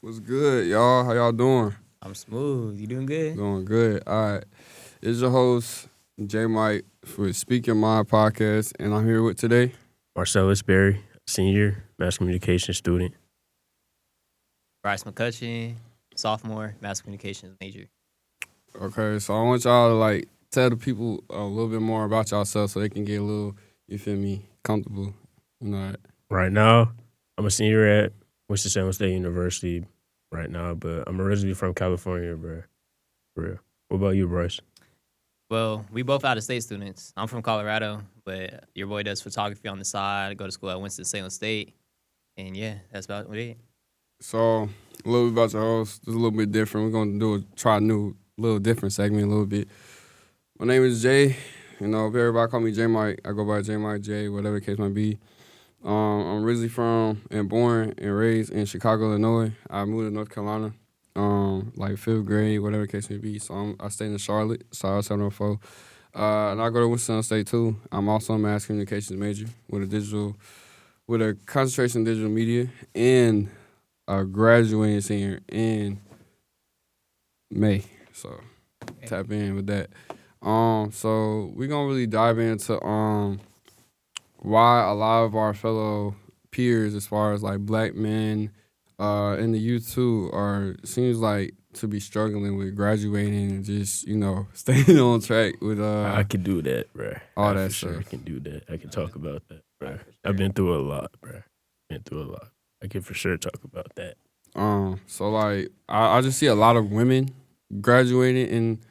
What's good, y'all? How y'all doing? I'm smooth. You doing good? Doing good. All right. It's your host, J Mike, for Speak Your Mind podcast, and I'm here with today. Marcellus Berry, senior mass communication student. Bryce McCutcheon, sophomore, mass communications major. Okay, so I want y'all to tell the people a little bit more about yourself so they can get a little, you feel me, comfortable. You know that. Right now, I'm a senior at Winston-Salem State University right now, but I'm originally from California, bro. For real. What about you, Bryce? Well, we both out of state students. I'm from Colorado, but your boy does photography on the side. I go to school at Winston-Salem State. And yeah, that's about it. So a little bit about your host. It's a little bit different. We're gonna try a new, little different segment a little bit. My name is Jay. You know, if everybody call me J Mike, I go by J Mike J, whatever the case might be. I'm originally from and born and raised in Chicago, Illinois. I moved to North Carolina, like 5th grade, whatever the case may be. So I stay in Charlotte, South 704. And I go to Winston State too. I'm also a mass communications major with a concentration in digital media, and a graduating senior in May. So tap in with that. So we're gonna really dive into why a lot of our fellow peers, as far as like black men, and the youth too, seems like to be struggling with graduating and just, staying on track with I can do that, bro. all that for sure. stuff. I can do that. I can talk about that, bro. I've been through a lot, bro. I can for sure talk about that. So like I just see a lot of women graduating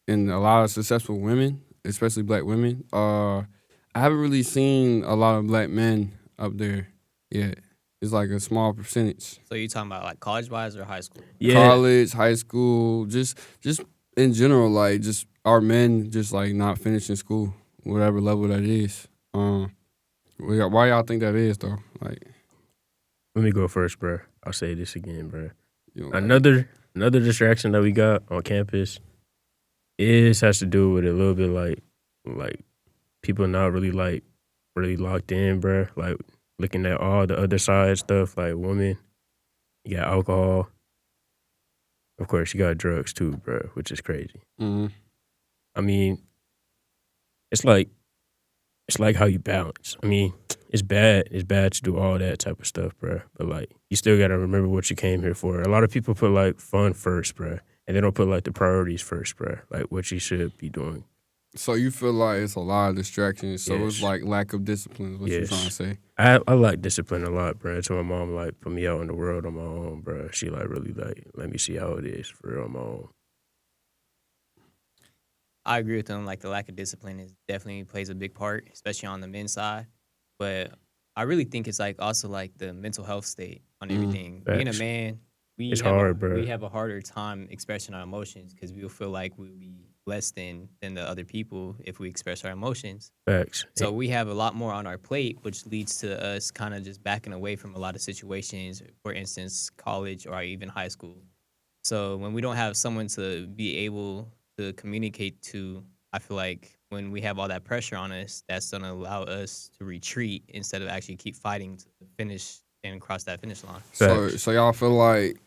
and a lot of successful women, especially black women. I haven't really seen a lot of black men up there yet. It's like a small percentage. So you talking about like college-wise or high school? Yeah. College, high school, just in general, like just our men just like not finishing school, whatever level that is. Why y'all think that is though? Like, Let me go first, bro. I'll say this again, bro. you know, Another distraction that we got on campus has to do with a little bit like people not really locked in, bro. Like looking at all the other side stuff, like women. You got alcohol. Of course, you got drugs too, bro, which is crazy. Mm-hmm. I mean, it's like how you balance. I mean, it's bad. It's bad to do all that type of stuff, bro. But like, you still gotta remember what you came here for. A lot of people put like fun first, bro, and they don't put like the priorities first, bro. Like what you should be doing. So you feel like it's a lot of distractions. So Yes. it's like lack of discipline. Is what you're Yes. trying to say? I like discipline a lot, bro. So my mom like put me out in the world on my own, bro. She like really like let me see how it is for real on my own. I agree with them. Like the lack of discipline is definitely plays a big part, especially on the men's side. But I really think it's like also like the mental health state on everything. Being a Facts. man, It's hard, bro. we have a harder time expressing our emotions because we'll feel like we'll be less than the other people if we express our emotions. Facts. So we have a lot more on our plate, which leads to us kind of just backing away from a lot of situations, for instance, college or even high school. So when we don't have someone to be able to communicate to, I feel like when we have all that pressure on us, that's going to allow us to retreat instead of actually keep fighting to finish and cross that finish line. Facts. So y'all feel like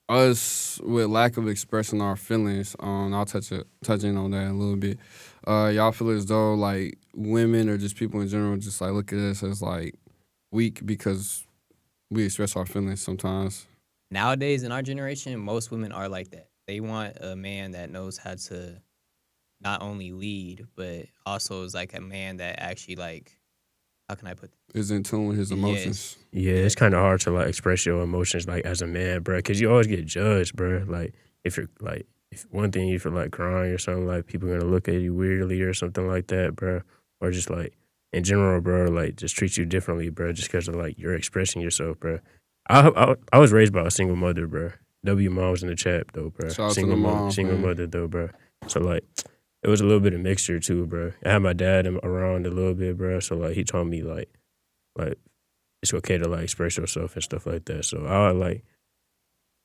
us with lack of expressing our feelings, I'll touch in on that a little bit. Y'all feel as though like women or just people in general just like look at us as like weak because we express our feelings sometimes. Nowadays in our generation, most women are like that. They want a man that knows how to not only lead, but also is like a man that actually like, how can I put this? Is in tune with his emotions. Yeah, it's kind of hard to like express your emotions like as a man, bro, because you always get judged, bro. Like if one thing you feel like crying or something, like people are gonna look at you weirdly or something like that, bro, or just like in general, bro, like just treat you differently, bro, just because of like you're expressing yourself, bro. I was raised by a single mother, bro. W moms in the chat though, bro. Shout out to Single the mother, moms, single man. mother though, bro. So like. It was a little bit of mixture too, bro. I had my dad around a little bit, bro. So like he taught me like it's okay to like express yourself and stuff like that. So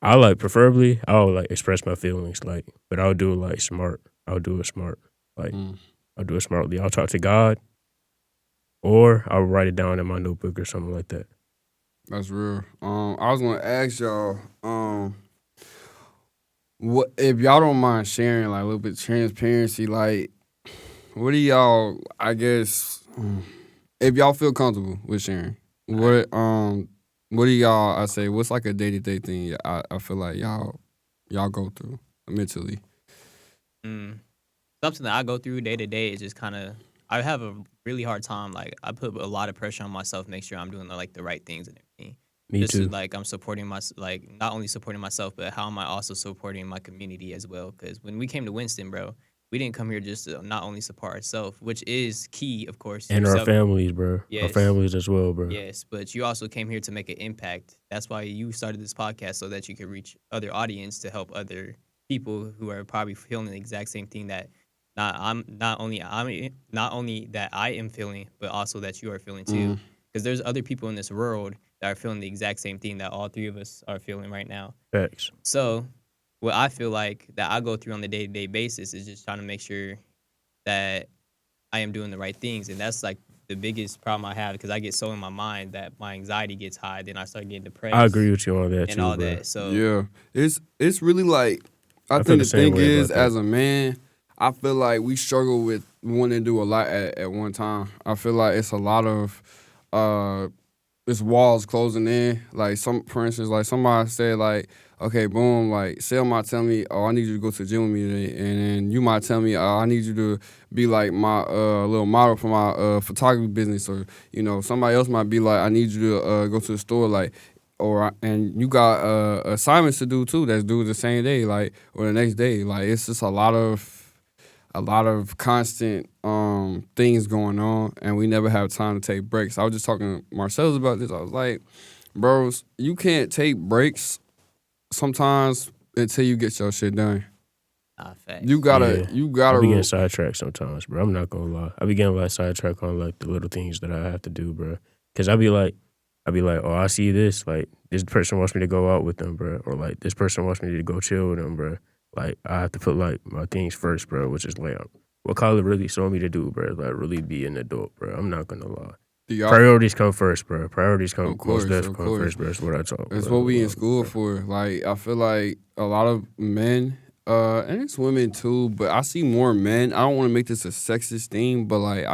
I preferably I would like express my feelings like, but I'll do it like smart. I'll do it smart. Like I'll do it smartly. I'll talk to God or I'll write it down in my notebook or something like that. That's real. I was gonna ask y'all, what if y'all don't mind sharing like a little bit of transparency, like what do y'all? I guess if y'all feel comfortable with sharing, what do y'all? I say, what's like a day to day thing? I feel like y'all go through mentally. Mm. Something that I go through day to day is just kind of I have a really hard time. Like I put a lot of pressure on myself, to make sure I'm doing the right things and everything. Me Just so, too. like I'm supporting like not only supporting myself, but how am I also supporting my community as well? Because when we came to Winston, bro, we didn't come here just to not only support ourselves, which is key, of course. And our Yourself, families, bro. Our yes, families as well, bro. yes, but you also came here to make an impact. That's why you started this podcast so that you could reach other audience to help other people who are probably feeling the exact same thing that not only that I am feeling, but also that you are feeling too. Mm, Because there's other people in this world that are feeling the exact same thing that all three of us are feeling right now. Facts. So, what I feel like that I go through on the day to day basis is just trying to make sure that I am doing the right things, and that's like the biggest problem I have because I get so in my mind that my anxiety gets high, then I start getting I depressed agree with you on that and too, all bro. that. So, yeah, it's really like I I feel think the the same thing way is, about that. as a man, I feel like we struggle with wanting to do a lot at one time. I feel like it's a lot of it's walls closing in. Like for instance, like somebody said, like, okay, boom, like Sel might tell me, oh, I need you to go to the gym with me today, and then you might tell me, I need you to be like my little model for my photography business, or somebody else might be like, I need you to go to the store, like. And you got assignments to do too. That's due the same day, like or the next day. Like it's just a lot of constant things going on, and we never have time to take breaks. I was just talking to Marcellus about this. I was like, bros, you can't take breaks sometimes until you get your shit done. facts. You gotta, Yeah. you I gotta. be getting sidetracked sometimes, bro. I'm not gonna lie. I be getting like sidetracked on like the little things that I have to do, bro. Cause I be like, oh, I see this. Like this person wants me to go out with them, bro, or like this person wants me to go chill with them, bro. Like I have to put like my things first, bro, which is like what Kyler really showed me to do, bro. Like really be an adult, bro. I'm not gonna lie. Do y'all, Priorities come first, bro. Priorities come of course, most definitely of come course. first, bro. That's what I talk. It's bro, what we in about, school bro. for. Like I feel like a lot of men, and it's women too, but I see more men. I don't want to make this a sexist thing, but like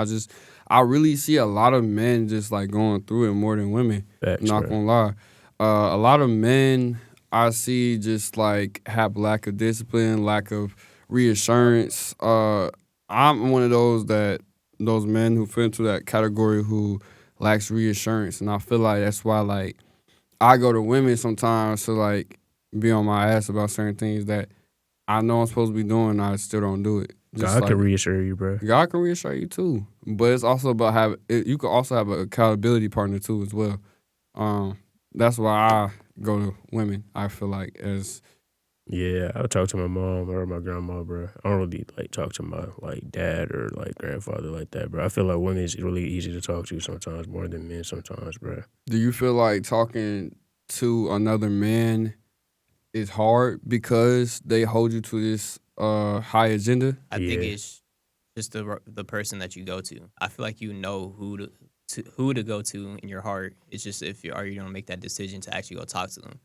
I really see a lot of men just like going through it more than women. Facts, Not bro. gonna lie, a lot of men I see just like have lack of discipline, lack of reassurance. I'm one of those men who fit into that category who lacks reassurance, and I feel like that's why like I go to women sometimes to like be on my ass about certain things that I know I'm supposed to be doing, and I still don't do it. Just God like can reassure you, bro. God can reassure you too, but it's also about you can also have an accountability partner too as well. That's why I go to women. I feel like as Yeah, I'll talk to my mom or my grandma, bro. I don't really like talk to my like dad or like grandfather like that, bro. I feel like women is really easy to talk to sometimes more than men sometimes, bro. do you feel like talking to another man is hard because they hold you to this high agenda? I think Yeah. it's just the person that you go to. I feel like you know who to go to in your heart. It's just if you are you gonna make that decision to actually go talk to them.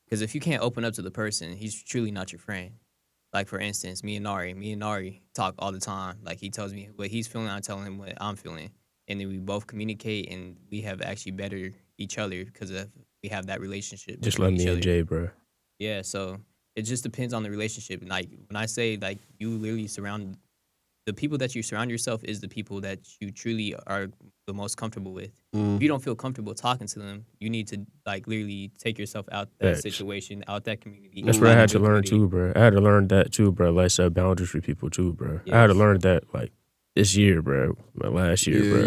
Because if you can't open up to the person, he's truly not your friend. Like for instance, me and Nari talk all the time. Like he tells me what he's feeling, I tell him what I'm feeling, and then we both communicate, and we have actually better each other because of we have that relationship Just between like each me other. and Jay, bro. Yeah, so it just depends on the relationship. Like when I say like you literally surround the people that you surround yourself is the people that you truly are the most comfortable with. If you don't feel comfortable talking to them, you need to like literally take yourself out that Facts. situation, out that community. That's and what I find a had to new learn community. too, bro. I had to learn that too, bro. Like set boundaries for people too, bro. I had to Yes. learn that like this year, bro. My last year, Yeah,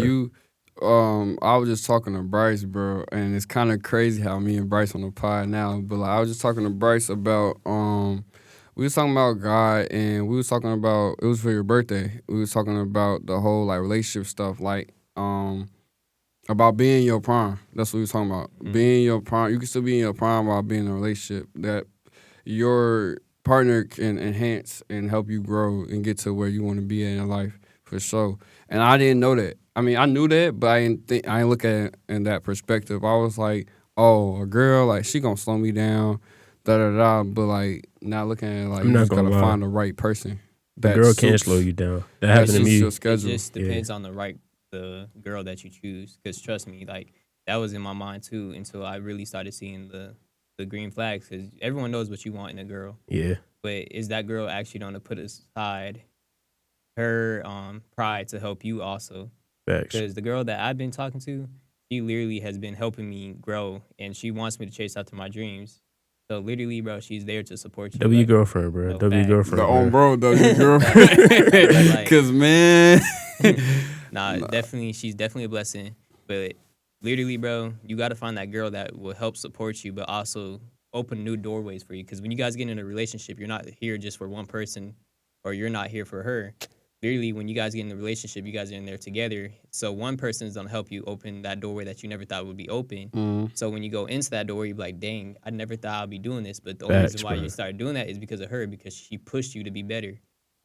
bro. I was just talking to Bryce, bro, and it's kind of crazy how me and Bryce on the pod now. But like, I was just talking to Bryce about we was talking about God, and we was talking about it was for your birthday. We was talking about the whole like relationship stuff, like about being in your prime. That's what we was talking about. Being in your prime, you can still be in your prime while being in a relationship. That your partner can enhance and help you grow and get to where you want to be in your life for sure. And I didn't know that. I mean, I knew that, but I ain't look at it in that perspective. I was like, oh, a girl, like, she gonna slow me down, da da da. But like, not looking at it like I'm you not just gonna gotta lie. find the right person. The That girl can suits- slow you down. That That happened to suits me. your It schedule. just Yeah. depends on the girl that you choose. Because trust me, like that was in my mind too until I really started seeing the green flags. Because everyone knows what you want in a girl, Yeah. but is that girl actually going to put aside her pride to help you also? Facts. Because the girl that I've been talking to, she literally has been helping me grow, and she wants me to chase after my dreams. So literally, bro, she's there to support you. W like, girlfriend, bro. no, W facts. girlfriend. The bro. on bro, W girlfriend. Like- Cause man, Nah, definitely, she's definitely a blessing. But literally, bro, you got to find that girl that will help support you, but also open new doorways for you. Because when you guys get in a relationship, you're not here just for one person, or you're not here for her. Literally, when you guys get in a relationship, you guys are in there together. So one person is gonna help you open that doorway that you never thought would be open. So when you go into that door, you're like, dang, I never thought I'd be doing this. But the only Facts, reason why bro. you started doing that is because of her, because she pushed you to be better.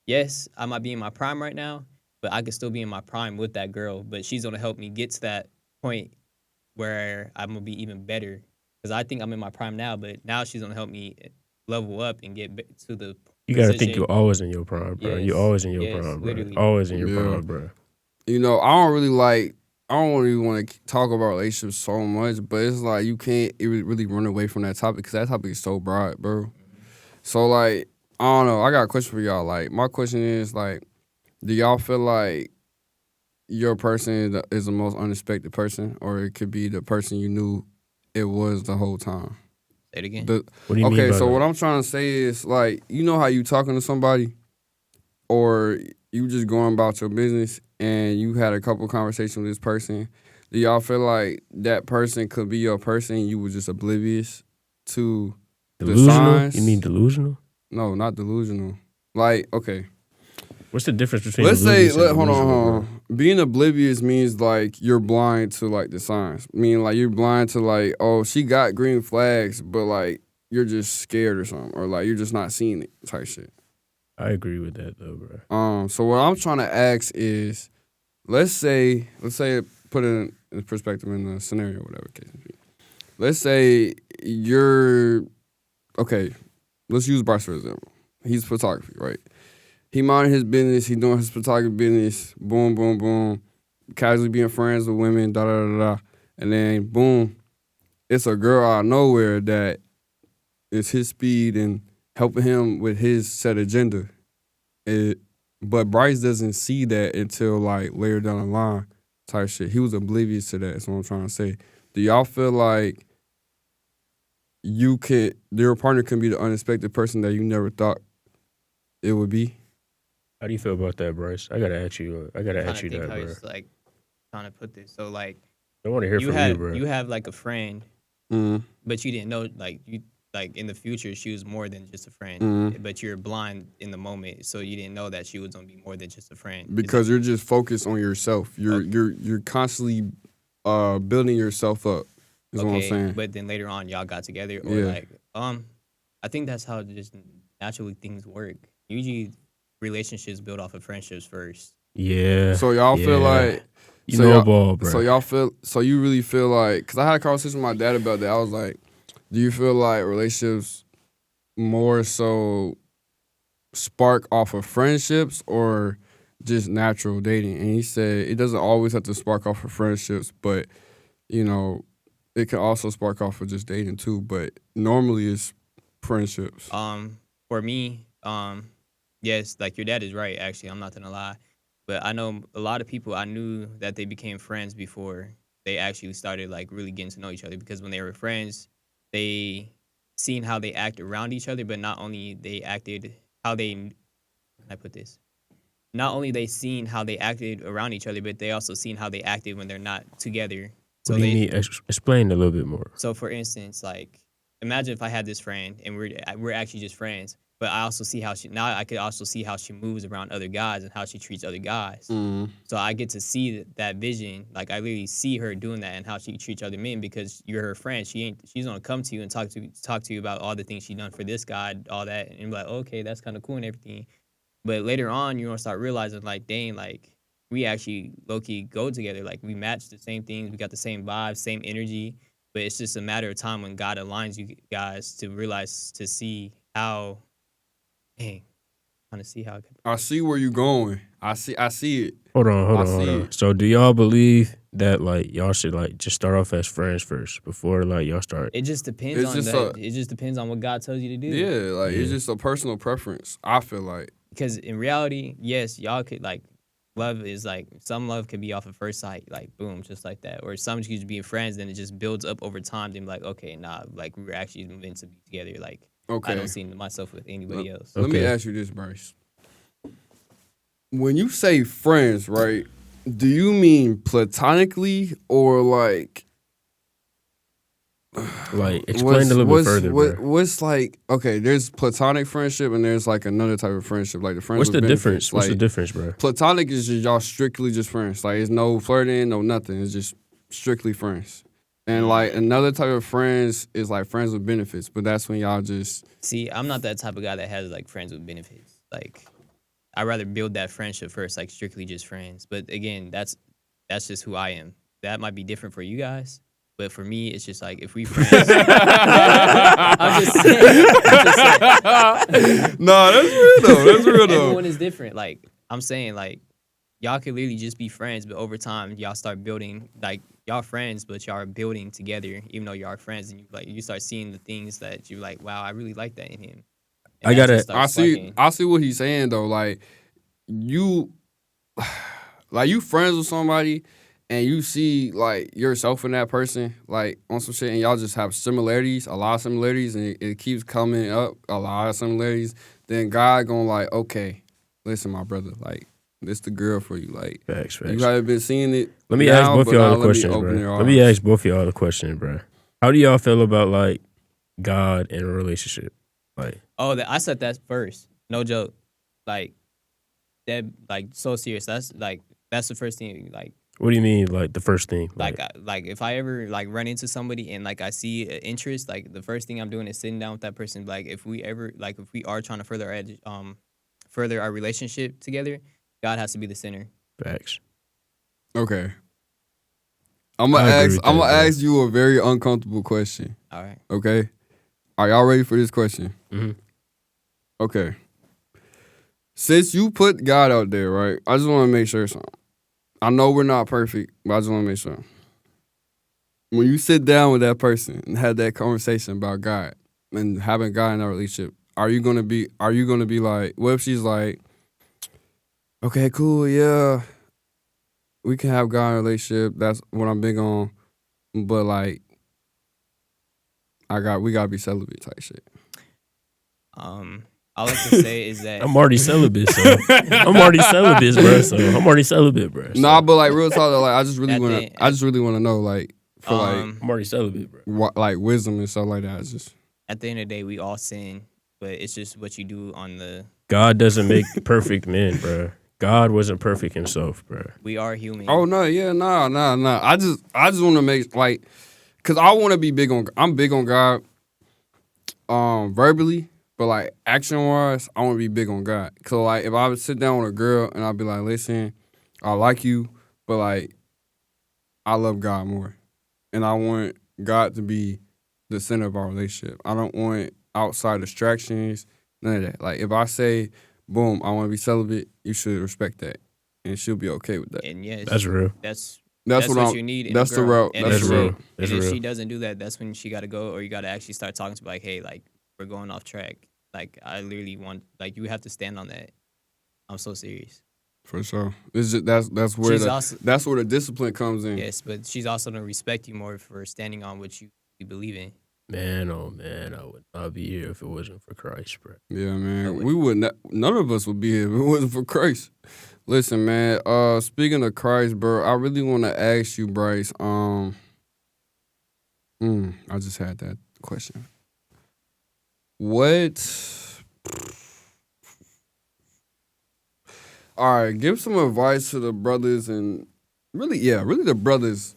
Yes, I might be in my prime right now, but I could still be in my prime with that girl. But she's gonna help me get to that point where I'm gonna be even better. Because I think I'm in my prime now, but now she's gonna help me level up and get to the You gotta think position. you're always in your prime, bro. Yes, You're always in your yes, prime, bro. literally. Always in your Yeah. prime, bro. you know, I don't really want to talk about relationships so much, but it's like you can't really run away from that topic because that topic is so broad, bro. So like, I don't know. I got a question for y'all. Like, my question is like, do y'all feel like your person is the most unexpected person, or it could be the person you knew it was the whole time? Say it again. The- What do you mean okay, by so that? what I'm trying to say is like, you know how you talking to somebody, or you just going about your business, and you had a couple conversations with this person. Do y'all feel like that person could be your person? And you were just oblivious to the Delusional? signs? You mean delusional? No, not delusional. Like, okay, What's the difference between let's say, delusional and hold on, delusional, hold bro? on. Being oblivious means like you're blind to like the signs. Meaning like you're blind to like, oh, she got green flags, but like you're just scared or something, or like you're just not seeing it type shit. I agree with that though, bro. So what I'm trying to ask is, let's say put it in perspective in the scenario, whatever case may be. Let's say you're okay. Let's use Bryce for example. He's photography, right? He minding his business. He doing his photography business. Boom, boom, boom. Casually being friends with women. Da da da da. And then boom, it's a girl out of nowhere that is his speed and helping him with his set agenda. But Bryce doesn't see that until like later down the line type shit. He was oblivious to that. That's what I'm trying to say. Do y'all feel like your partner can be the unexpected person that you never thought it would be? How do you feel about that, Bryce? I gotta ask you. I gotta trying ask to you think that, how bro. it's like trying to put this. So like I want to hear you from have you, bro. you have like a friend, Mm, but you didn't know like in the future she was more than just a friend. Mhm. But you're blind in the moment, so you didn't know that she was gonna be more than just a friend. Is because you're just focused on yourself. You're constantly building yourself up. Is what I'm saying. But then later on y'all got together or Yeah. like I think that's how just naturally things work. Usually relationships build off of friendships first. Yeah. So y'all feel Yeah. like You so know y'all- ball, bro. So you really feel like, because I had a conversation with my dad about that. I was like, do you feel like relationships more so spark off of friendships or just natural dating? And he said it doesn't always have to spark off of friendships, but you know, it can also spark off of just dating too. But normally it's friendships. For me, yes, like your dad is right, actually. I'm not gonna lie. But I know a lot of people I knew that they became friends before they actually started like really getting to know each other because when they were friends, they seen how they act around each other, but not only they acted how they how can I put this? Not only they seen how they acted around each other, but they also seen how they acted when they're not together. So what do you they mean? Explain a little bit more. so for instance, like imagine if I had this friend and we're actually just friends, but I also see how I could also see how she moves around other guys and how she treats other guys. Mm. So I get to see that vision. Like I literally see her doing that and how she treats other men because you're her friend. She's gonna come to you and talk to you about all the things she done for this guy, all that, and be like, okay, that's kind of cool and everything. But later on, you're gonna start realizing like, dang, like we actually low key go together. Like we match the same things, we got the same vibes, same energy. But it's just a matter of time when God aligns you guys to realize to see how. Dang, trying to see how. I see where you going. I see it. Hold I on, see hold on. it. So do y'all believe that like y'all should like just start off as friends first before like y'all start? It just depends It's on just that. It just depends on what God tells you to do. Yeah, like it's Yeah. just a personal preference. I feel like. Because in reality, yes, y'all could like love is like some love could be off of first sight, like boom, just like that. Or some could just be friends, then it just builds up over time. Then like, okay, nah, like we were actually meant to be together. Like Okay. I don't see myself with anybody else. Let me Okay. ask you this, Bryce. When you say friends, right? Do you mean platonically or like? Like explain a little bit further, bro. What's like? Okay, there's platonic friendship and there's like another type of friendship, like the friends. What's with the benefits. difference? What's the Like, difference, bro? platonic is just y'all strictly just friends. Like it's no flirting, no nothing. It's just strictly friends. And like another type of friends is like friends with benefits, but that's when y'all just See, I'm not that type of guy that has like friends with benefits. Like I'd rather build that friendship first, like strictly just friends. But again, that's just who I am. That might be different for you guys. But for me, it's just like if we friends. I'm just saying. No, that's real though. That's real though. Everyone is different. Like I'm saying, like y'all could literally just be friends, but over time y'all start building. Like y'all friends, but y'all are building together. Even though y'all are friends, and you start seeing the things that you like. Wow, I really like that in him. And I that gotta- just starts sparking. I see what he's saying though. Like you friends with somebody and you see like yourself in that person, like on some shit, and y'all just have similarities, a lot of similarities, and it keeps coming up, a lot of similarities. Then God going like, okay, listen, my brother, like this the girl for you. Like Facts. you haven't been seeing it. Let me now, ask both but y'all now the let me question, open your bro. Let me eyes. ask both y'all the question, bro. How do y'all feel about like God and a relationship? Like, Oh, I said that first. No joke. Like that. Like so serious. That's the first thing. Like what do you mean? Like the first thing? like if I ever like run into somebody and like I see an interest, like the first thing I'm doing is sitting down with that person. Like if we are trying to further our relationship together, God has to be the center. Facts. Okay. I'm gonna I agree ask. with that, I'm gonna bro. ask you a very uncomfortable question. All right. Okay. Are y'all ready for this question? Mhm. Okay. Since you put God out there, right? I just want to make sure something. I know we're not perfect, but I just want to make sure. When you sit down with that person and have that conversation about God and having God in that relationship, are you gonna be like, what if she's like, okay, cool, yeah, we can have God in a relationship. That's what I'm big on, but like, we gotta be celibate type shit. All I can say is that I'm already celibate, so I'm already celibate, bro. So I'm already celibate, bro. So Nah, but like real talk, though, like I just really At the wanna, end- I just really wanna know, like, for um, I'm already celibate, bro. like wisdom and stuff like that. It's just at the end of the day, we all sin, but it's just what you do on the. God doesn't make perfect men, bro. God wasn't perfect himself, bro. We are human. oh no, yeah, nah. I just want to make like, cause I want to be big on. I'm big on God, verbally, but like action wise, I want to be big on God. So like, if I would sit down with a girl and I'd be like, listen, I like you, but like, I love God more, and I want God to be the center of our relationship. I don't want outside distractions, none of that. Like if I say, boom, I want to be celibate, you should respect that, and she'll be okay with that. And yes, That's real. that's That's what you need. In that's a the girl. route. And That's if the she- route. That's and if real. she doesn't do that, that's when she got to go, or you got to actually start talking to her, like, hey, like we're going off track. Like I literally want, like you have to stand on that. I'm so serious. For sure. It's just, that's where She's also that's where the discipline comes in. yes, but she's also gonna respect you more for standing on what you believe in. Man, oh man, I would not be here if it wasn't for Christ, bro. Yeah, man. No way. We would not, none of us would be here if it wasn't for Christ. Listen, man, speaking of Christ, bro, I really want to ask you, Bryce, I just had that question. All right, give some advice to the brothers and really the brothers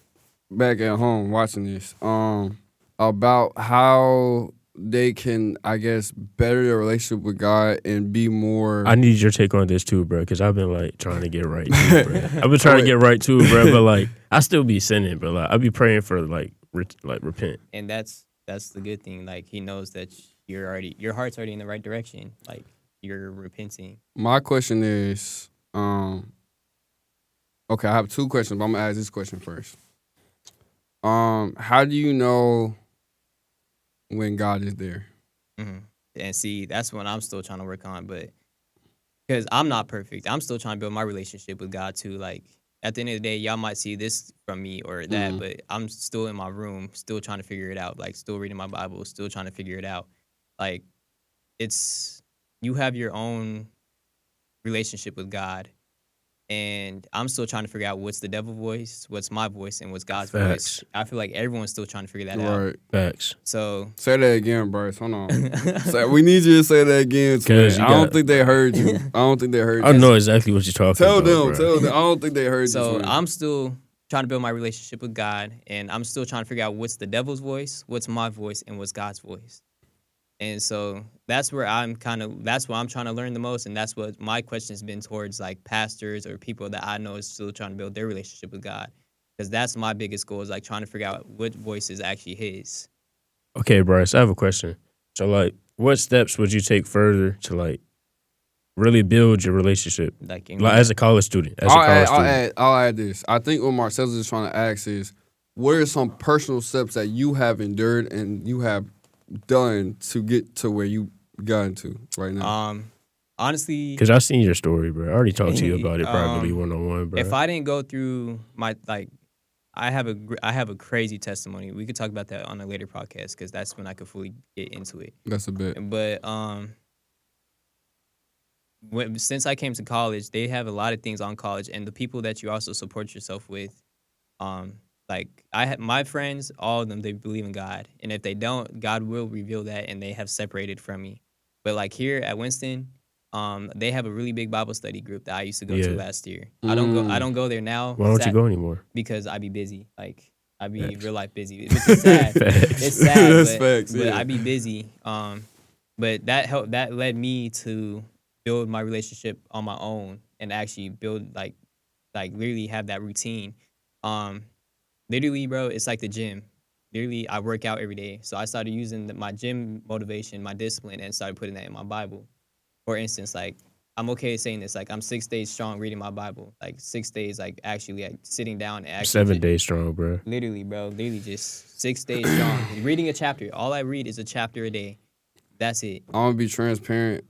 back at home watching this. About how they can, I guess, better their relationship with God and be more. I need your take on this too, bro, because I've been like trying to get right too, bro. I've been trying to get right too, bro, but like I still be sinning, but like I be praying for like repent. And that's the good thing. Like he knows that your heart's already in the right direction. Like you're repenting. My question is, okay, I have two questions, but I'm gonna ask this question first. How do you know when God is there? And see, that's what I'm still trying to work on. But because I'm not perfect, I'm still trying to build my relationship with God too. Like at the end of the day, y'all might see this from me or that, but I'm still in my room, still trying to figure it out. Like still reading my Bible, still trying to figure it out. Like you have your own relationship with God. And I'm still trying to figure out what's the devil's voice, what's my voice, and what's God's voice. I feel like everyone's still trying to figure that out. Right. Facts. So Say that again, Bryce. Hold on. We need you to say that again. I don't think they heard you. I know exactly what you're talking about. Tell them. I don't think they heard you. So I'm still trying to build my relationship with God, and I'm still trying to figure out what's the devil's voice, what's my voice, and what's God's voice. And so that's where I'm trying to learn the most, and that's what my question has been towards like pastors or people that I know is still trying to build their relationship with God, because that's my biggest goal is like trying to figure out what voice is actually His. Okay, Bryce, I have a question. So like, what steps would you take further to like really build your relationship, like as a college student? I'll add this. I think what Marcellus is trying to ask is, what are some personal steps that you have endured and you have done to get to where you gotten to right now? Honestly, because I've seen your story, bro. I already talked to you about it probably one-on-one, bro. If I didn't go through my I have a crazy testimony. We could talk about that on a later podcast because that's when I could fully get into it. That's a bit. But since I came to college, they have a lot of things on college, and the people that you also support yourself with, like I have my friends, all of them, they believe in God, and if they don't, God will reveal that, and they have separated from me. But like here at Winston, they have a really big Bible study group that I used to go to last year. I don't go there now. Why don't you go anymore? Because I be busy. Like I be real life busy. It's sad. It's sad, but I be busy. But that led me to build my relationship on my own and actually build like literally have that routine. Literally, bro, it's like the gym. Literally, I work out every day. So I started using my gym motivation, my discipline, and started putting that in my Bible. For instance, like, I'm okay saying this. Like, I'm 6 days strong reading my Bible. Like, 6 days, like, actually, like, sitting down and actually. 7 days strong, bro. Literally, bro. Literally just 6 days strong. Reading a chapter. All I read is a chapter a day. That's it. I'm going to be transparent.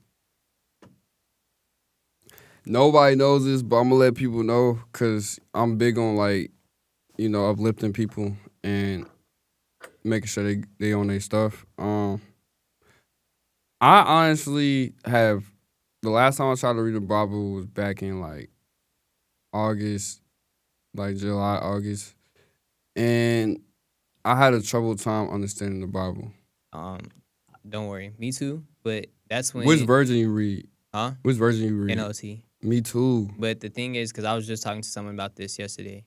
Nobody knows this, but I'm going to let people know because I'm big on, like, uplifting people and making sure they on their stuff. I honestly have, the last time I tried to read the Bible was back in like August, like July, August. And I had a troubled time understanding the Bible. Don't worry. Me too. But that's when. Which version you read? Huh? Which version you read? NLT. Me too. But the thing is, because I was just talking to someone about this yesterday.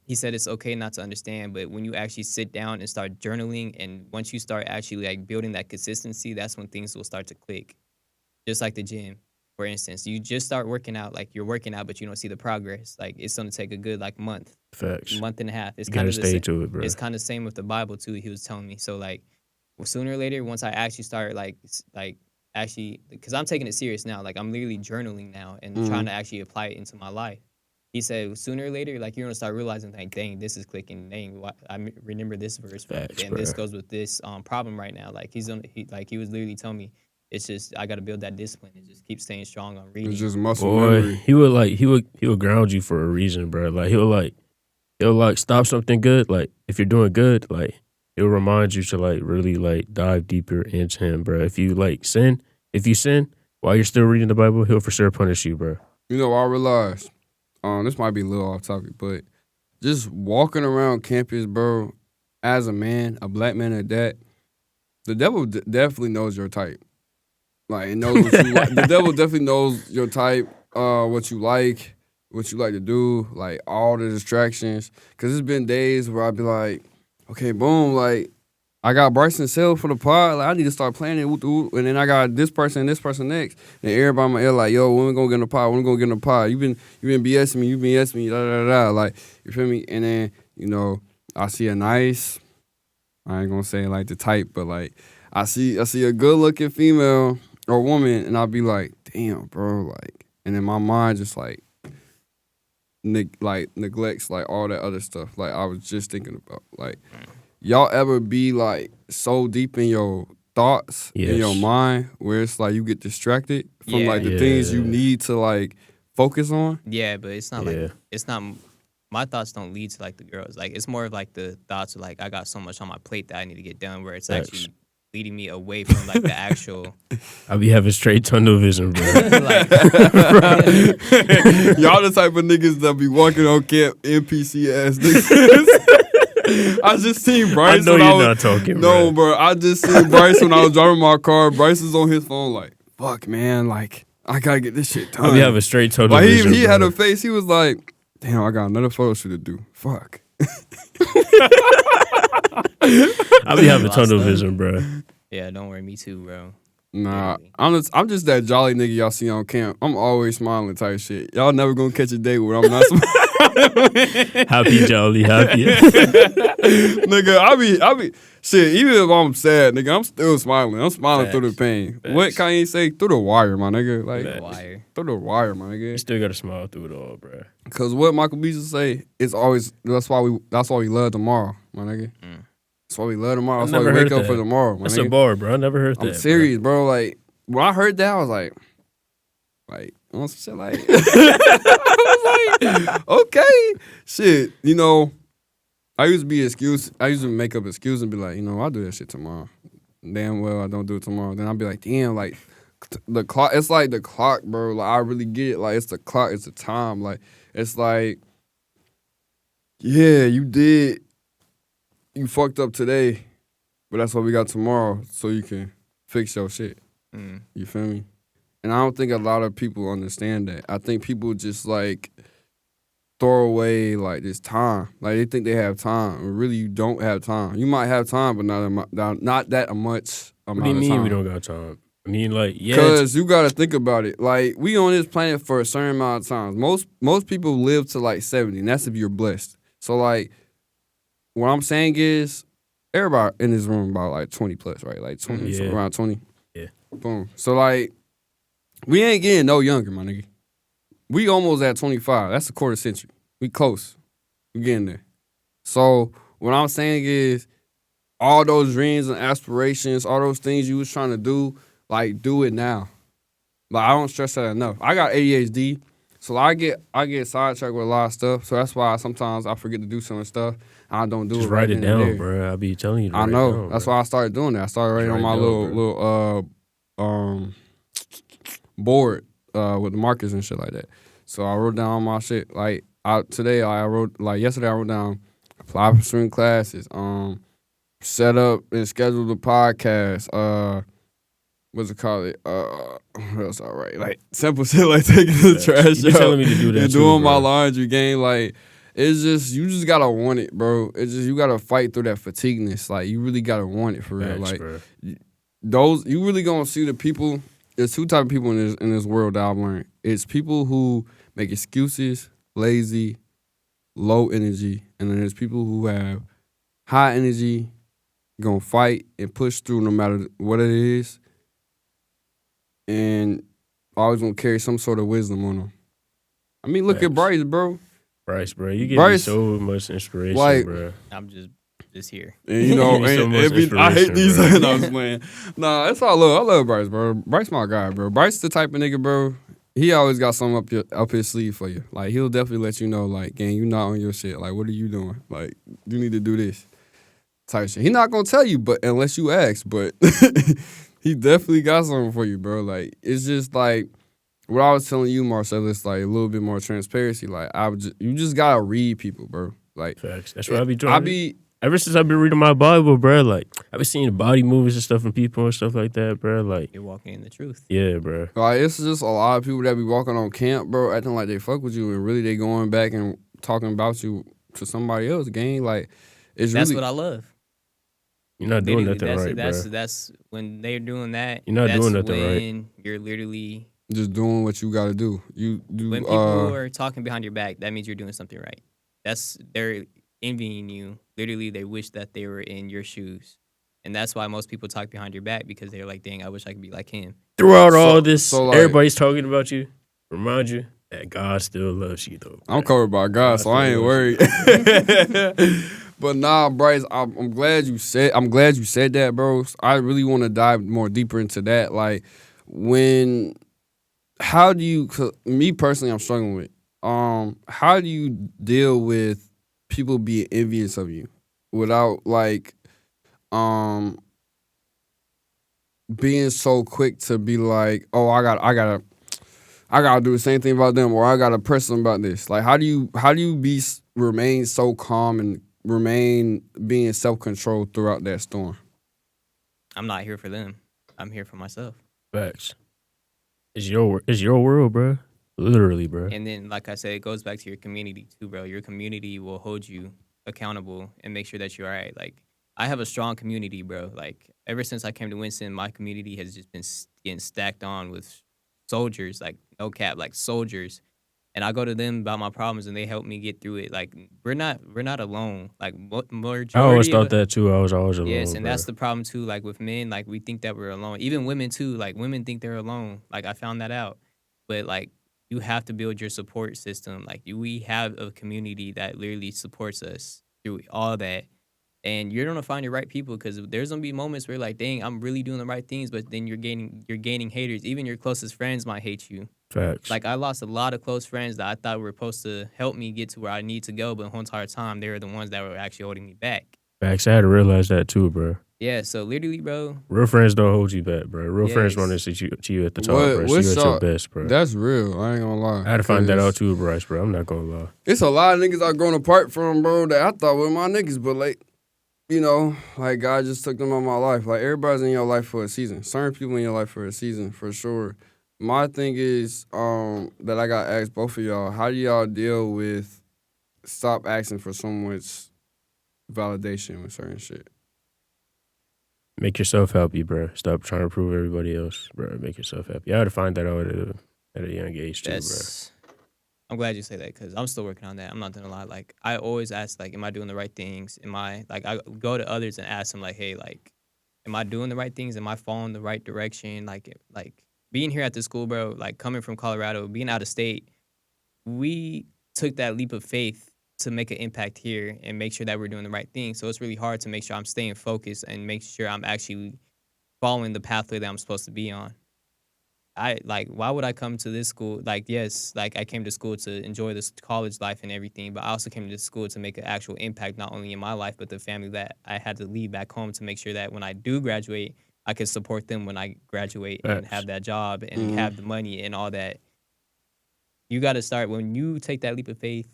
He said it's okay not to understand, but when you actually sit down and start journaling, and once you start actually like building that consistency, that's when things will start to click. Just like the gym, for instance, you just start working out, like you're working out, but you don't see the progress. Like it's gonna take a good like month, month and a half. It's kind of stay to it, bro. It's kind of the same with the Bible too. He was telling me. So like, sooner or later, once I actually start like actually, because I'm taking it serious now. Like I'm literally journaling now and trying to actually apply it into my life. He said, sooner or later, like, you're going to start realizing, like, dang, this is clicking. Dang, I remember this verse. Facts, and this goes with this problem right now. Like, he was literally telling me, it's just, I got to build that discipline and just keep staying strong on reading. It's just muscle memory. He would ground you for a reason, bro. Like, he'll stop something good. Like, if you're doing good, like, it'll remind you to, like, really, like, dive deeper into him, bro. If you sin while you're still reading the Bible, he'll for sure punish you, bro. I realized. This might be a little off topic, but just walking around campus, bro, as a man, a black man at that, the devil definitely knows your type. Like, it knows what you like. The devil definitely knows your type, what you like to do, like, all the distractions. Because there's been days where I'd be like, okay, boom, like, I got Bryson Sale for the pod. Like, I need to start playing it. And then I got this person and this person next. And everybody in my ear like, yo, when we gonna get in the pod? When we gonna get in the pod? You been BSing me. You been BSing me. Da da da. Like, you feel me? And then I see a nice. I ain't gonna say like the type, but like I see a good looking female or woman, and I'll be like, damn, bro, like, and then my mind just like neglects like all that other stuff. Like I was just thinking about, like, y'all ever be like so deep in your thoughts in your mind where it's like you get distracted from like the things you need to like focus on? Yeah, but it's not like it's not. My thoughts don't lead to like the girls. Like it's more of like the thoughts of like I got so much on my plate that I need to get done. Where it's actually leading me away from like the actual. I be having straight tunnel vision, bro. Y'all the type of niggas that be walking on camp NPC ass niggas. I just seen Bryce. I know you're not talking. No, bro. I just seen Bryce when I was driving my car. Bryce is on his phone like, fuck, man. Like I gotta get this shit done. I be having straight tunnel like, vision. He had a face. He was like, damn, I got another photo shoot to do. Fuck. I be having tunnel vision, bro. Yeah, don't worry, me too, bro. Nah, I'm just that jolly nigga y'all see on camp. I'm always smiling type shit. Y'all never gonna catch a day where I'm not smiling. Happy, jolly, happy. Nigga, I be shit. Even if I'm sad, nigga, I'm still smiling. I'm smiling through the pain. Facts. What Kanye say? Through the wire, my nigga. Like Wire. through the wire, my You nigga. still gotta smile through it all, bro. Cause what Michael Beasley say is always that's why we love tomorrow, my nigga. That's why we love tomorrow. That's why we never wake heard up for that. tomorrow, my That's nigga. a bar, bro. I never heard that. I'm serious, bro. Like when I heard that, I was like on some shit like, I was like, okay, shit. I used to make up excuses and be like, I'll do that shit tomorrow. Damn well, I don't do it tomorrow. Then I'll be like, damn, like the clock. It's like the clock, bro. Like I really get it. Like it's the clock. It's the time. Like it's like, yeah, you did. You fucked up today, but that's what we got tomorrow, so you can fix your shit. You feel me? And I don't think a lot of people understand that. I think people just like throw away like this time. Like they think they have time. And really, you don't have time. You might have time, but not that much amount of time. What do you mean we don't got time? I mean, like, yeah. Because you got to think about it. Like, we on this planet for a certain amount of time. Most people live to like 70, and that's if you're blessed. So like, what I'm saying is, everybody in this room about like 20 plus, right? Like 20, so around 20. Yeah. Boom. So like, we ain't getting no younger, my nigga. We almost at 25. That's a quarter century. We close. We getting there. So what I'm saying is, all those dreams and aspirations, all those things you was trying to do, like do it now. Like I don't stress that enough. I got ADHD, so I get sidetracked with a lot of stuff. So that's why sometimes I forget to do some stuff. I don't do Just it. Right write it then and down, there. bro. I be telling you. To I write know. It down, That's bro. why I started doing that. I started writing on my Write it little board with the markers and shit like that. So I wrote down all my shit. Like yesterday I wrote down apply for swim classes, set up and schedule the podcast, what's it called? What else I write? Like simple shit like taking the trash You be out telling me to do that and too, doing my bro. laundry game. Like it's just you just gotta want it, bro. It's just you gotta fight through that fatigueness. Like you really gotta want it for real. Facts, Like bro. those you really gonna see the people. There's two type of people in this world that I've learned. It's people who make excuses, lazy, low energy, and then there's people who have high energy, gonna fight and push through no matter what it is, and always gonna carry some sort of wisdom on them. I mean, look at Facts. Bryce, bro. Bryce, bro. You give me Bryce, so much inspiration, like- bro. I'm just here. And you know, Give me so and much I hate inspiration, these. bro. No, I'm just playing. Nah, that's all I love. I love Bryce, bro. Bryce, my guy, bro. Bryce, the type of nigga, bro. He always got something up his sleeve for you. Like he'll definitely let you know, like, gang, you not on your shit. Like, what are you doing? Like, you need to do this type shit. He not gonna tell you, but unless you ask. But he definitely got something for you, bro. Like, it's just like what I was telling you, Marcellus. Like a little bit more transparency. Like, you just gotta read people, bro. Like, Facts. That's what I be doing. Ever since I've been reading my Bible, bro, like, I've been seeing the body movies and stuff from people and stuff like that, bro. Like, You're walking in the truth. yeah, bro. Like, it's just a lot of people that be walking on camp, bro, acting like they fuck with you, and really they going back and talking about you to somebody else, gang. Like, it's That's really what I love. You're not doing Literally, nothing right, that's bro. that's when they're doing that. You're not That's doing nothing right. when you're literally Just doing what you gotta do. You do. when people are talking behind your back. That means you're doing something right. They're envying you. Literally, they wish that they were in your shoes, and that's why most people talk behind your back because they're like, "Dang, I wish I could be like him." Throughout all So- this, so, like- everybody's talking about you. Remind you that God still loves you, though. I'm bruh. covered by God, so I ain't worried. But nah, Bryce, I'm glad you said. I'm glad you said that, bro. I really want to dive more deeper into that. Like, how do you? 'Cause me personally, I'm struggling with. How do you deal with people being envious of you without like, being so quick to be like, oh, I gotta do the same thing about them, or I gotta press them about this. Like, how do you remain so calm and remain being self controlled throughout that storm? I'm not here for them. I'm here for myself. Facts. It's your world, bro. Literally, bro. And then, like I said, it goes back to your community too, bro. Your community will hold you accountable and make sure that you're all right. Like, I have a strong community, bro. Like, ever since I came to Winston, my community has just been getting stacked on with soldiers, like, no cap, like soldiers. And I go to them about my problems, and they help me get through it. Like, we're not alone. Like, majority I always of thought that too. I was always alone. yes, and bro. that's the problem too. Like with men, like we think that we're alone. Even women too. Like women think they're alone. Like I found that out. But like you have to build your support system. Like we have a community that literally supports us through all that. And you're gonna find your right people because there's gonna be moments where you're like, dang, I'm really doing the right things, but then you're gaining haters. Even your closest friends might hate you. Facts. Like I lost a lot of close friends that I thought were supposed to help me get to where I need to go, but the whole entire time they were the ones that were actually holding me back. Facts. I had to realize that too, bro. Yeah, so literally, bro, Real friends don't hold you back, bro. Real friends Yes. want to see you at the top, What- bro. See what's you at y'all- your best, bro. That's real. I ain't gonna lie. I had to find that 'Cause out too, Bryce, bro. I'm not gonna lie. It's a lot of niggas I've grown apart from, bro, that I thought were my niggas, but like, you know, like God just took them out of my life. Like everybody's in your life for a season. Certain people in your life for a season, for sure. My thing is, that I got asked both of y'all, how do y'all deal with stop asking for so much validation with certain shit? Make yourself happy, bro. Stop trying to prove everybody else, bro. Make yourself happy. I had to find that out at a young age too, bro. that's. I'm glad you say that because I'm still working on that. I'm not gonna lie. Like I always ask, like, am I doing the right things? Am I like I go to others and ask them, like, hey, like, am I doing the right things? Am I following the right direction? Like being here at the school, bro. Like coming from Colorado, being out of state, we took that leap of faith to make an impact here and make sure that we're doing the right thing. So it's really hard to make sure I'm staying focused and make sure I'm actually following the pathway that I'm supposed to be on. Why would I come to this school? Like, yes, like I came to school to enjoy this college life and everything, but I also came to this school to make an actual impact, not only in my life, but the family that I had to leave back home to make sure that when I do graduate, I could support them when I graduate and Facts. have that job and Mhm. have the money and all that. You got to start when you take that leap of faith,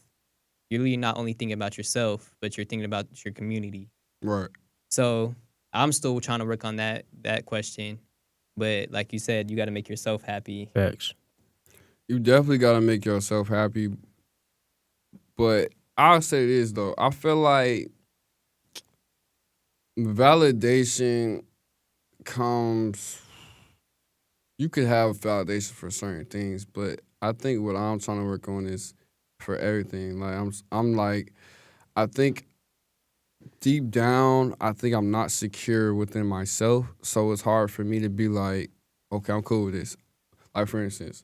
you're really not only thinking about yourself, but you're thinking about your community. Right. So I'm still trying to work on that question. But like you said, you got to make yourself happy. Facts. You definitely gotta make yourself happy. But I'll say this though. I feel like validation comes, you could have validation for certain things, but I think what I'm trying to work on is for everything. Like I'm like, I think deep down, I think I'm not secure within myself. So it's hard for me to be like, okay, I'm cool with this. Like for instance,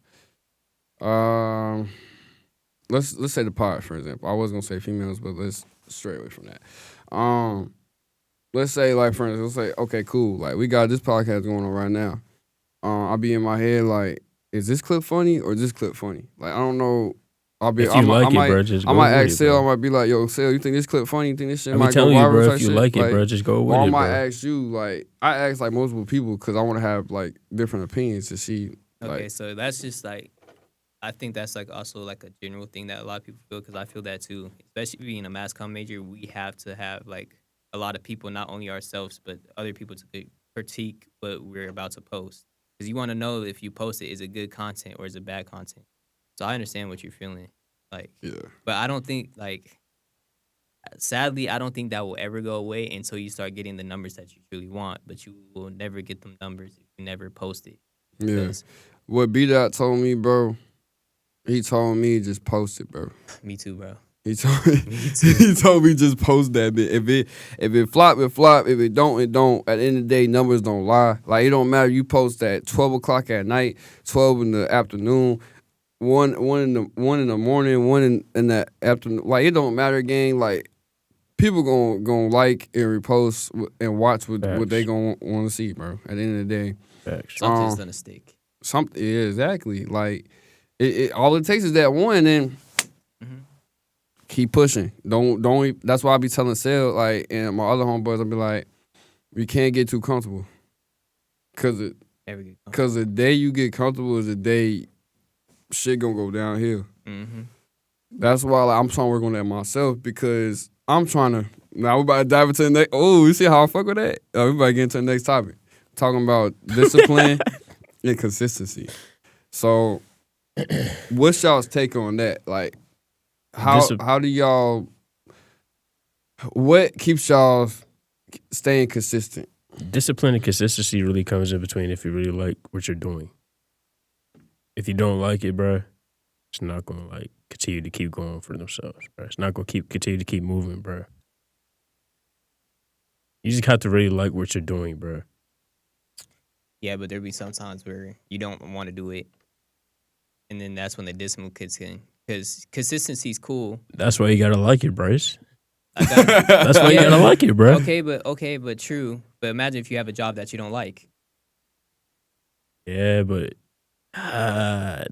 let's say the pod, for example. I was gonna say females, but let's stray away from that. Let's say, like, for instance, let's say, okay, cool. Like, we got this podcast going on right now. I'll be in my head like, is this clip funny or is this clip funny? Like, I don't know. I'll be. If you like it, bro, just I go might with ask it, Sale. bro. I might be like, yo, Sale, you think this clip funny? You think this shit I be might go telling you, viral? bro, type if you shit? like it, bro, just go with Or I it, might bro. ask you, like, I ask like multiple people because I want to have like different opinions to see. Okay, Like, so that's just like, I think that's like also like a general thing that a lot of people feel because I feel that too. Especially being a mass comm major, we have to have like a lot of people, not only ourselves, but other people to critique what we're about to post. Because you want to know if you post it, is it good content or is it bad content? So I understand what you're feeling. Like, yeah, but I don't think like sadly, I don't think that will ever go away until you start getting the numbers that you truly want. But you will never get them numbers if you never post it. Yeah. Because What B-Dot told me, bro, he told me just post it, bro. me too, bro. He told me, he told me just post that bit. If it flop, it flop. If it don't, it don't. At the end of the day, numbers don't lie. Like, it don't matter. You post at 12 o'clock at night, 12 in the afternoon, one in the morning, one in the afternoon. Like, it don't matter, gang. Like, people gonna like and repost and watch what they gonna want to see, bro. At the end of the day, Facts. Something's gonna stick. something, yeah, exactly. Like, it all it takes is that one, and keep pushing. Don't. That's why I be telling Sel, like, and my other homeboys, I be like, we can't get too comfortable, cause the day you get comfortable is the day shit gonna go downhill. Mm-hmm. That's why, like, I'm trying to work on that myself, because I'm trying to. Now we're about to dive into the next. Oh, you see how I fuck with that? We about to get into the next topic, talking about discipline and consistency. So, what's y'all's take on that? Like, how do y'all? What keeps y'all staying consistent? Discipline and consistency really comes in between if you really like what you're doing. If you don't like it, bro, it's not gonna like continue to keep going for themselves, bro. It's not gonna continue to keep moving, bro. You just have to really like what you're doing, bro. Yeah, but there'll be some times where you don't want to do it, and then that's when the discipline kicks in. Because consistency's cool. That's why you gotta like it, Bryce. That's That's why you gotta like it, bro. Okay, but true. But imagine if you have a job that you don't like. Yeah, but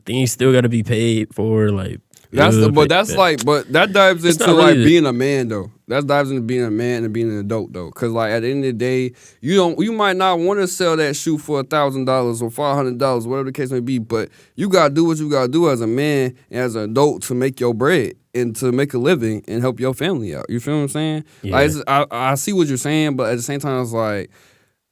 things still gotta be paid for, like. But that dives It's into not really like being a man though. That dives into being a man and being an adult though. Cause like at the end of the day, you might not want to sell that shoe for $1,000 or $500, whatever the case may be. But you gotta do what you gotta do as a man and as an adult to make your bread and to make a living and help your family out. You feel what I'm saying? Yeah. Like I see what you're saying, but at the same time, it's like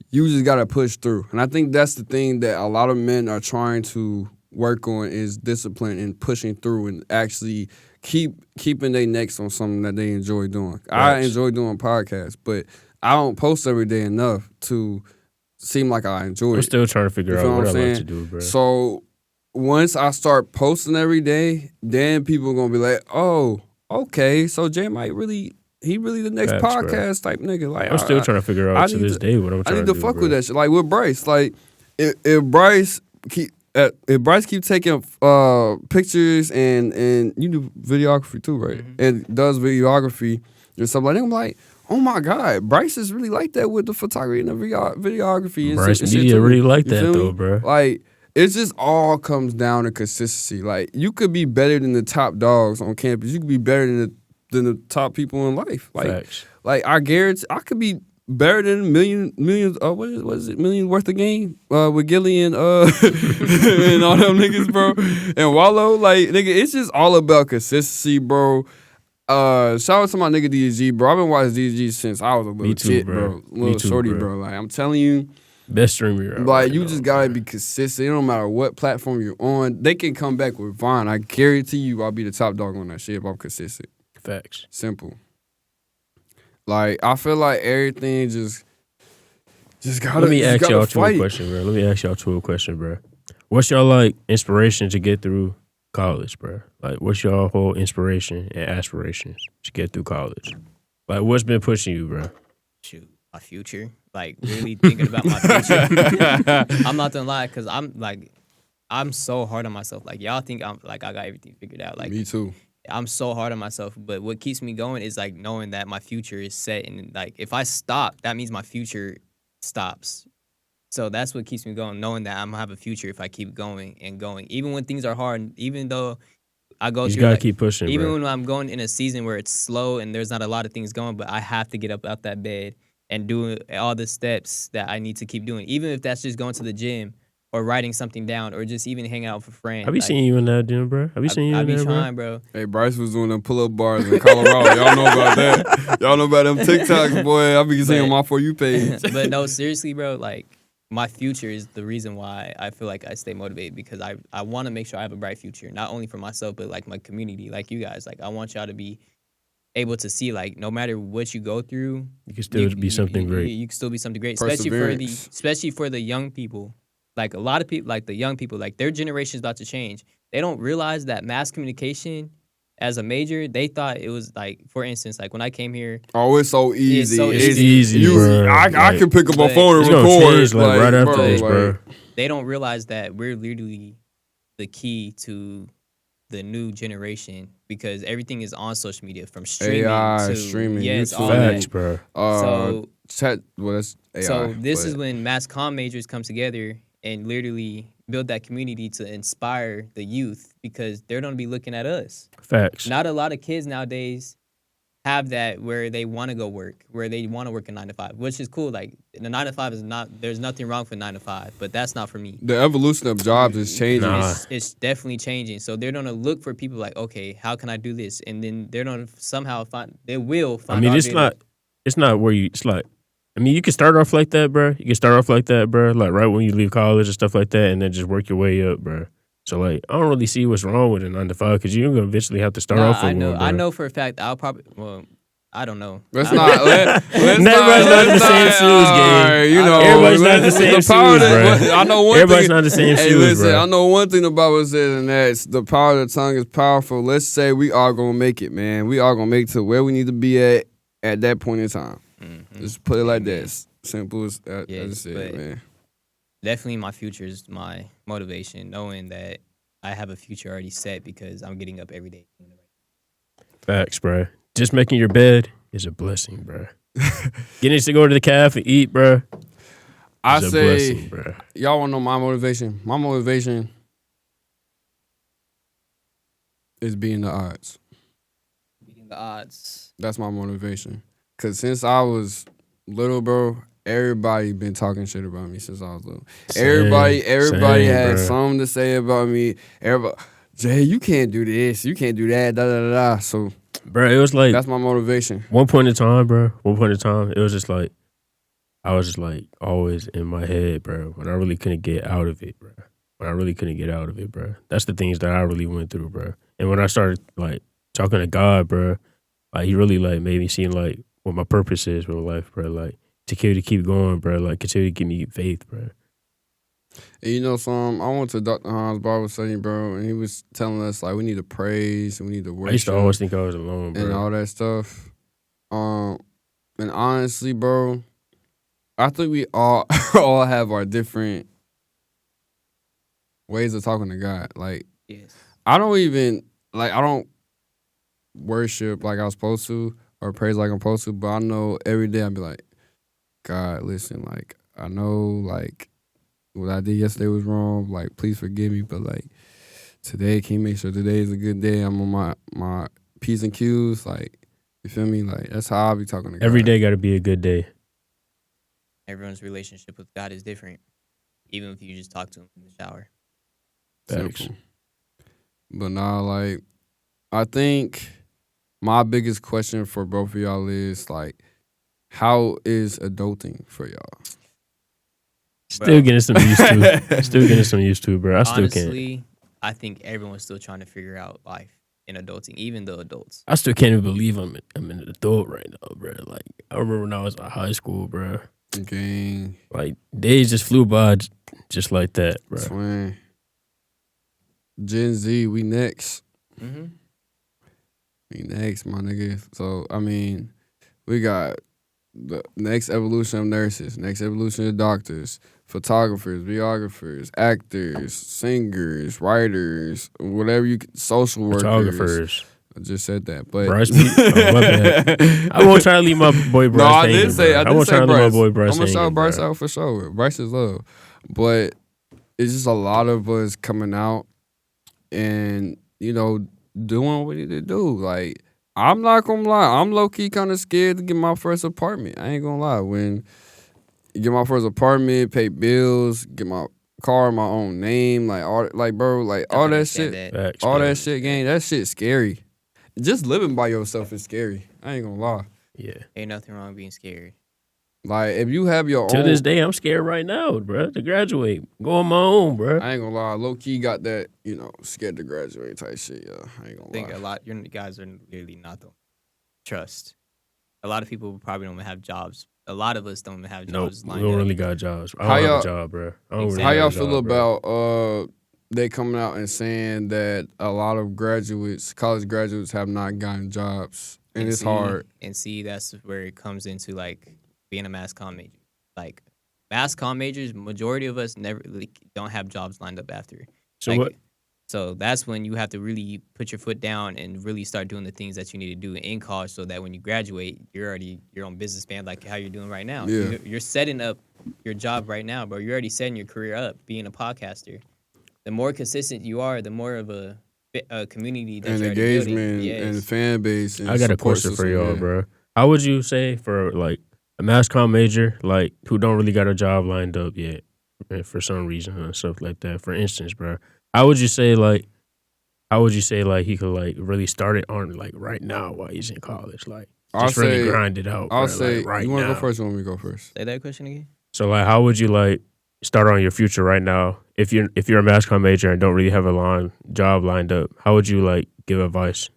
you just gotta push through. And I think that's the thing that a lot of men are trying to work on is discipline and pushing through and actually keeping their necks on something that they enjoy doing. I enjoy doing podcasts, but I don't post every day enough to seem like I enjoy it. I'm still trying to figure out what I like to do, bro. So once I start posting every day, then people are gonna be like, "Oh, okay, so Jay might really." He really the next podcast type nigga. Like I'm still trying to figure out to this day what I'm trying to do. I need to fuck with that shit. Like with Bryce, like if Bryce keep taking pictures and you do videography too, right? Mm-hmm. And does videography and stuff like that, I'm like, oh my God, Bryce is really like that with the photography and the videography. And Bryce shit Media too. really like You that feel me? though, bro. Like it just all comes down to consistency. Like you could be better than the top dogs on campus. You could be better than the top people in life. Like, Facts. like I guarantee I could be better than millions. What is it? Million worth of game with Gilly and and all them niggas, bro. And Wallow, like nigga, it's just all about consistency, bro. Shout out to my nigga DSG, bro. I've been watching DSG since I was a little kid, bro. Little shorty, bro. Like I'm telling you, best streamer. Like you just gotta be consistent. It don't matter what platform you're on. They can come back with Vine. I guarantee you, I'll be the top dog on that shit if I'm consistent. Facts. Simple. Like I feel like everything just gotta. Let me ask y'all fight. a question, bro. What's y'all like inspiration to get through college, bro? Like, what's y'all whole inspiration and aspirations to get through college? Like, what's been pushing you, bro? Shoot, my future. Like really thinking about my future. I'm not gonna lie, cause I'm so hard on myself. Like y'all think I got everything figured out. Like Me too. I'm so hard on myself, but what keeps me going is like knowing that my future is set, and like if I stop, that means my future stops. So that's what keeps me going, knowing that I'm gonna have a future if I keep going and going, even when things are hard. Even though I go You through, gotta like, keep pushing, even bro. when I'm going in a season where it's slow and there's not a lot of things going, but I have to get up out that bed and do all the steps that I need to keep doing, even if that's just going to the gym or writing something down, or just even hanging out with a friend. Have you seen you in that gym, bro? Have you seen you I in be there, trying, bro. Hey, Bryce was doing them pull-up bars in Colorado. Y'all know about that. Y'all know about them TikToks, boy. I be seeing them off For You page. But no, seriously, bro, like my future is the reason why I feel like I stay motivated, because I want to make sure I have a bright future, not only for myself, but like my community, like you guys. Like I want y'all to be able to see like no matter what you go through, You can still be something great. You can still be something great, Perseverance. especially for the young people. Like a lot of people, like the young people, like their generation is about to change. They don't realize that mass communication as a major, they thought it was like, for instance, like when I came here, Oh, it's so easy. so It's easy, bro. I Like, can pick up my but phone and It's gonna record. change like right after bro, this, bro. they don't realize that we're literally the key to the new generation because everything is on social media from streaming AI, to streaming, yes, YouTube. all Facts, that. bro. So Chat. Well, that's AI. So this is but- when mass comm majors come together and literally build that community to inspire the youth because they're going to be looking at us. Facts. Not a lot of kids nowadays have that where they want to go work, where they want to work a 9 to 5, which is cool. Like the 9 to 5 is not. There's nothing wrong for 9 to 5, but that's not for me. the evolution of jobs is changing. Nah. It's definitely changing. So they're gonna look for people like, okay, how can I do this? And then they're gonna somehow find. They will I find. mean, our it's video. not. It's not where you. It's like. I mean, you can start off like that, bro. You can start off like that, bro. Like right when you leave college and stuff like that, and then just work your way up, bro. So like, I don't really see what's wrong with a 9 to 5 because you're gonna eventually have to start Nah, off with I know. one, bro. I know for a fact. I'll probably. Well, I don't know. Let's I- not. Let's Everybody's not not in the let's same not- shoes, gang. alright, you know, Everybody's not in the same power shoes, that- bro. I know one Everybody's thing. not in the same Hey, shoes, listen, bro. I know one thing about what it says, and that's the power of the tongue is powerful. Let's say we are gonna make it, man. We are gonna make it to where we need to be at that point in time. Mhm. Just put it like Amen. that. Simple as I Yes, just said, but- man. Definitely, my future is my motivation, knowing that I have a future already set because I'm getting up every day. Facts, bro. Just making your bed is a blessing, bro. Getting to go to the cafe and eat, bro. I is a say, blessing, bro. y'all wanna know my motivation? My motivation is beating the odds. Beating the odds. That's my motivation. Cause since I was little, bro, everybody been talking shit about me since I was little. Everybody Same, had bro. something to say about me. Everybody, Jay, you can't do this, you can't do that, da da da da. So Bro, it was like that's my motivation. one point in time, bro. One point in time, it was just like I was just like always in my head, bro. When I really couldn't get out of it, bro. When I really couldn't get out of it, bro. That's the things that I really went through, bro. And when I started like talking to God, bro, like he really like made me see like what my purpose is for life, bro. Like to keep going, bro. Like continue to give me faith, bro. And you know, I went to Dr. Hans Bible study, bro, and he was telling us like we need to praise and we need to worship. I used to always think I was alone, and bro. all that stuff. And honestly, bro, I think we all all have our different ways of talking to God. Like Yes. I don't worship like I was supposed to or praise like I'm supposed to, but I know every day I'd be like, God, listen, like I know like what I did yesterday was wrong. Like, please forgive me, but like today, can you make sure today is a good day? I'm on my P's and Q's. Like, you feel me? Like that's how I be talking to God. Every day got to be a good day. Everyone's relationship with God is different, even if you just talk to him in the shower. Facts. Simple. But nah, like I think my biggest question for both of y'all is like, how is adulting for y'all? Still Bro. getting some used to. Still getting some used to, bro. I still can't. Honestly, I think everyone's still trying to figure out life in adulting, even the adults. I still can't even believe I'm an adult right now, bro. Like I remember when I was in high school, bro. Gang, Like days just flew by, just like that, bro. twin. Gen Z, we next. Mm-hmm. We next, my nigga. So I mean, we got the next evolution of nurses, next evolution of doctors, photographers, videographers, actors, singers, writers, whatever social workers. Photographers. I just said that, but Bryce, oh, my bad. I won't try to leave my boy Bryce. No, I hanging, did say, bro. I did won't say try to leave Bryce. my boy Bryce. I'm gonna shout hanging, Bryce bro. out for sure. Bryce is love, but it's just a lot of us coming out and you know doing what we need to do. Like I'm not gonna lie, I'm low key kind of scared to get my first apartment. I ain't gonna lie. When you get my first apartment, pay bills, get my car in my own name, like all like bro, like all that shit, Facts, all bro. that shit, gang. That shit scary. Just living by yourself is scary. I ain't gonna lie. Yeah. Ain't nothing wrong with being scared. Like if you have your To own, this day, I'm scared right now, bro. To graduate, go on my own, bro. I ain't gonna lie, low key got that, scared to graduate type shit, yeah. I ain't I gonna think lie. a lot. You guys are literally not though. trust. A lot of people probably don't have jobs. A lot of us don't have Nope, jobs we lined don't up. really got jobs. I How don't have y'all- a job, bro. I don't really How have y'all a feel job, bro. about they coming out and saying that a lot of graduates, college graduates, have not gotten jobs, and it's see, hard. And see, that's where it comes into like being a mass comm major. Like mass comm majors, majority of us never like, don't have jobs lined up after. So Like, what? So that's when you have to really put your foot down and really start doing the things that you need to do in college, so that when you graduate, you're already your own businessman, like how you're doing right now. Yeah. You're setting up your job right now, bro. You're already setting your career up, being a podcaster. The more consistent you are, the more of a community that And you're already building. engagement and Yes. fan base. And I got a support question for system, y'all, yeah. bro. How would you say for like a mass comm major, like who don't really got a job lined up yet, for some reason and stuff like that? For instance, bro, how would you say like he could like really start it on like right now while he's in college, like I'll just really say- grind it out? I'll bro, say, like, right you want to now. go first or want me to go first? Say that question again. So like, how would you like start on your future right now if you're a mass comm major and don't really have a job lined up? How would you like give advice?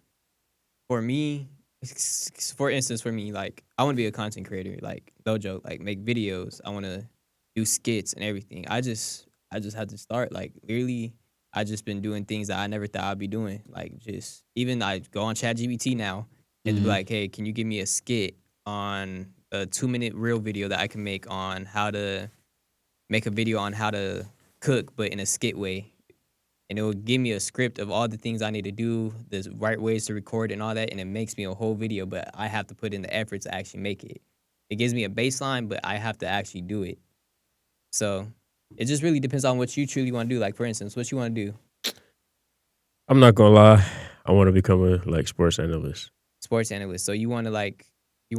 For me, for instance, like I want to be a content creator, like no joke, like make videos. I want to do skits and everything. I just had to start. Like literally, I just been doing things that I never thought I'd be doing. Like just even I go on ChatGPT now and be Mhm. like, hey, can you give me a skit on a 2-minute reel video that I can make on how to make a video on how to cook, but in a skit way. And it will give me a script of all the things I need to do, the right ways to record and all that, and it makes me a whole video, but I have to put in the effort to actually make it. It gives me a baseline, but I have to actually do it. So it just really depends on what you truly want to do. Like for instance, what you want to do. I'm not gonna lie, I want to become a like sports analyst. Sports analyst. So you want to go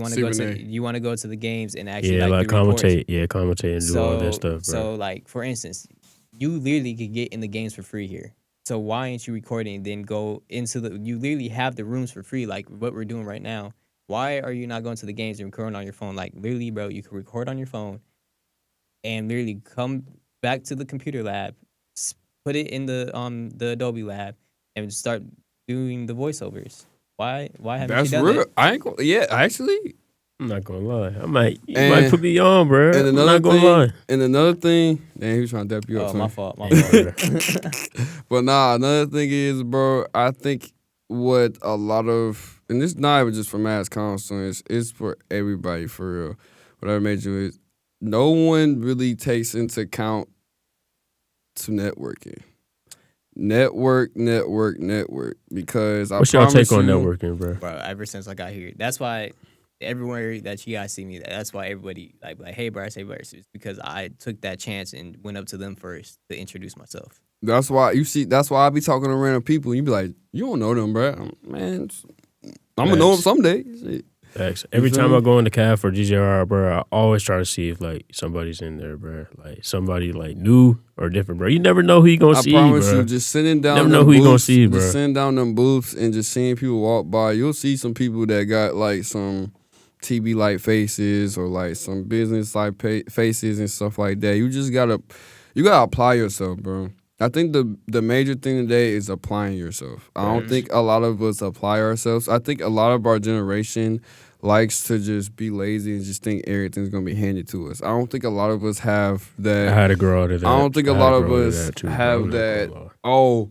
Stephen A. to go to the games and actually Yeah, like do reports. commentate and do all that stuff, bro. So like for instance, you literally could get in the games for free here. So why aren't you recording and then go into you literally have the rooms for free, like what we're doing right now. Why are you not going to the games and recording on your phone? Like literally, bro, you can record on your phone and literally come back to the computer lab, put it in the Adobe lab and start doing the voiceovers. Why haven't That's you done real. that? I ain't gonna, yeah, actually. I'm not gonna lie. You might And- put me on, bro. And I'm another not gonna thing, lie. and another thing, damn, he was trying to dap you up. Oh, my son. fault. My Yeah, fault. But nah, another thing is, bro, I think what a lot of, and this not even just for mass comm students, it's for everybody for real. Whatever major is, no one really takes into account to networking. Network. Because I What's y'all promise take on you, networking, bro? Bro, ever since I got here, that's why everywhere that you guys see me, that's why everybody like, hey, Bryce, it's because I took that chance and went up to them first to introduce myself. That's why you see. That's why I be talking to random people. And you be like, you don't know them, bro. Man, I'm gonna know them Facts. someday. Shit. Facts. Every feel time me? I go in the caf or GJR, bro, I always try to see if like somebody's in there, bro. Like somebody like new or different, bro. You never know who you gonna I see, promise bro. you, just sitting down. Never them know who you gonna booths, see, bro. Just sitting down them booths and just seeing people walk by. You'll see some people that got like some TB like faces or like some business like faces and stuff like that. You just gotta apply yourself, bro. I think the major thing today is applying yourself. I don't think a lot of us apply ourselves. I think a lot of our generation likes to just be lazy and just think everything's gonna be handed to us. I don't think a lot of us have that. I had to grow out of that. I don't think a had lot to of grow out us that too, bro. have I'm not that. gonna lie.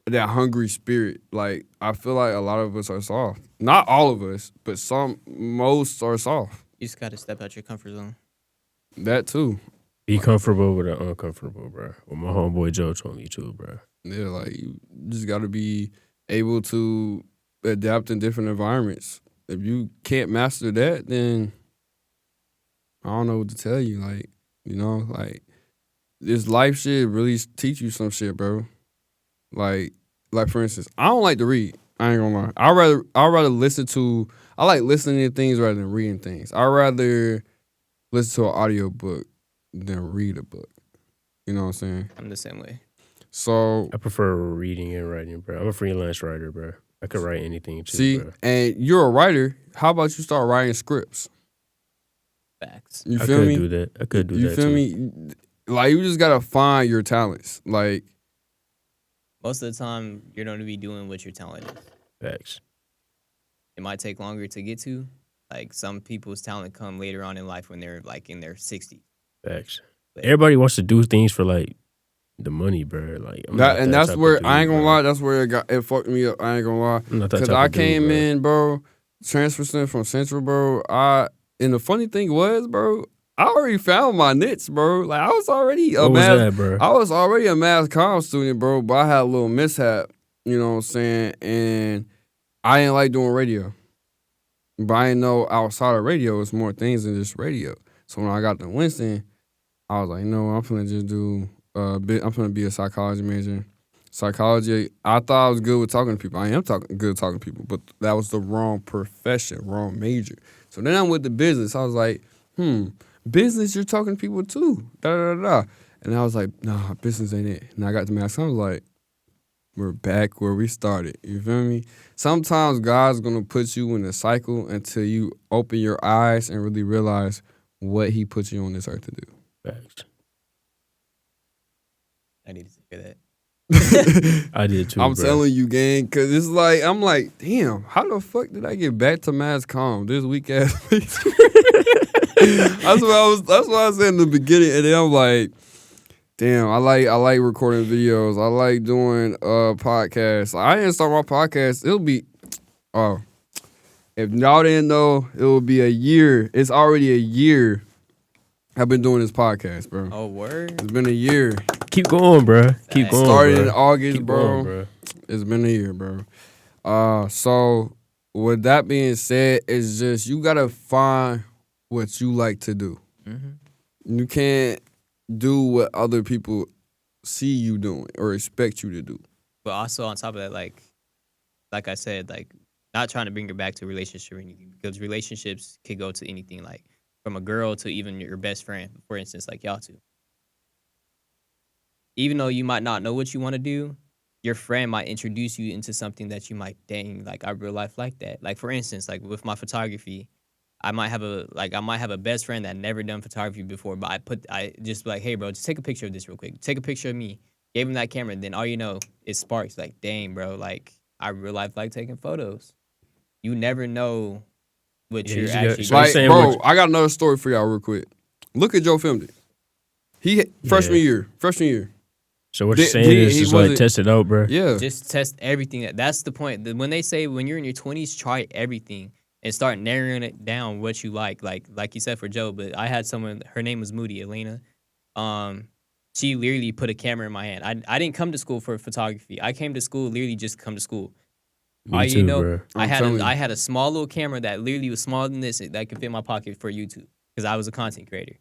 That hungry spirit. Like I feel like a lot of us are soft. Not all of us, but most are soft. You just got to step out your comfort zone. That too. Be comfortable with the uncomfortable, bro. What my homeboy Joe told me too, bro. Yeah, like you just got to be able to adapt in different environments. If you can't master that, then I don't know what to tell you. Like, you know, like this life shit really teach you some shit, bro. Like for instance, I don't like to read. I ain't gonna lie. I'd rather listen to. I like listening to things rather than reading things. I'd rather listen to an audiobook than read a book. You know what I'm saying? I'm the same way. So I prefer reading and writing, bro. I'm a freelance writer, bro. I could write anything too, see, bro. and you're a writer. How about you start writing scripts? Facts. You I feel could me? do that. I could do You that feel too. me? Like you just gotta find your talents. Like Most of the time, you're going to be doing what your talent is. Facts. it might take longer to get to. Like some people's talent come later on in life when they're like in their 60s. Facts. But Everybody wants to do things for like the money, bro. Like I'm not that That's type of where dude, I ain't gonna bro. lie. That's where it fucked me up. I ain't gonna lie. I'm not that Cause type I of dude, came bro. in, bro, transfer student from Central, bro. And the funny thing was, bro, I already found my niche, bro. Like I was already What was that, bro? I was already a mass comm student, bro. But I had a little mishap. You know what I'm saying? And I didn't like doing radio. But I didn't know outside of radio, it's more things than just radio. So when I got to Winston, I was like, no, I'm finna just do I'm finna be a psychology major. Psychology, I thought I was good with talking to people. I am good talking to people, but that was the wrong profession, wrong major. So then I went to business. I was like, business, you're talking to people too. Da da da da. And I was like, nah, business ain't it. And I got to math. I was like, we're back where we started. You feel me? Sometimes God's gonna put you in a cycle until you open your eyes and really realize what He put you on this earth to do. Facts. I need to hear that. I did too. I'm bro. telling you, gang, because it's like, I'm like, damn, how the fuck did I get back to Mass Comm this week ass? That's what I said in the beginning, and then I'm like, damn, I like recording videos. I like doing podcasts. I didn't start my podcast. It'll be if y'all didn't know, it will be a year. It's already a year. I've been doing this podcast, bro. Oh, word? It's been a year. Keep going, bro. Keep going. Started bro. in August, Keep bro. going, bro. It's been a year, bro. So with that being said, it's just you gotta find what you like to do. Mm-hmm. You can't do what other people see you doing or expect you to do. But also on top of that, like I said, like not trying to bring it back to relationship or anything, because relationships could go to anything, like from a girl to even your best friend, for instance, like y'all two. Even though you might not know what you want to do, your friend might introduce you into something that you might, dang, like I real life like that. Like for instance, like with my photography, I might have a best friend that never done photography before, but I just be like, hey bro, just take a picture of this real quick. Take a picture of me. Gave him that camera, and then all you know, it sparks. Like, dang, bro, like I real life like taking photos. You never know what Yeah, you're you just actually So you're Like, saying bro, what- I got another story for y'all real quick. Look at Joe filmed it. He freshman year. So what you're Did- saying did- is he just like wasn't- test it out, bro. Yeah. Just test everything. That's the point. When they say when you're in your 20s, try everything and start narrowing it down what you like. Like you said for Joe, but I had someone, her name was Moody, Elena. She literally put a camera in my hand. I didn't come to school for photography. I came to school literally just to come to school. Me too, bro. I I'm had telling you. I had a small little camera that literally was smaller than this that could fit in my pocket for YouTube because I was a content creator.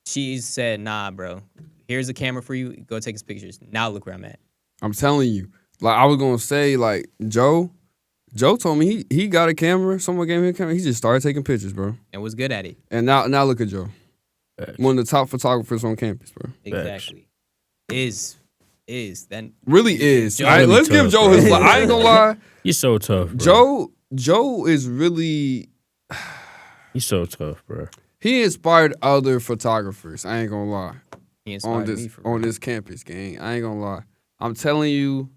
She said, "Nah, bro. Here's a camera for you. Go take us pictures. Now look where I'm at." I'm telling you. Like I was gonna say, like Joe told me he got a camera. Someone gave him a camera. He just started taking pictures, bro. And was good at it. And now look at Joe. Facts. One of the top photographers on campus, bro. Exactly. Is then Really is. Joe All right, really let's give tough, Joe bro. his. I ain't gonna lie. He's so tough, bro. Joe is really. He's so tough, bro. He inspired other photographers. I ain't gonna lie. he On inspired me this for on real. this campus, gang. I ain't gonna lie. I'm telling you,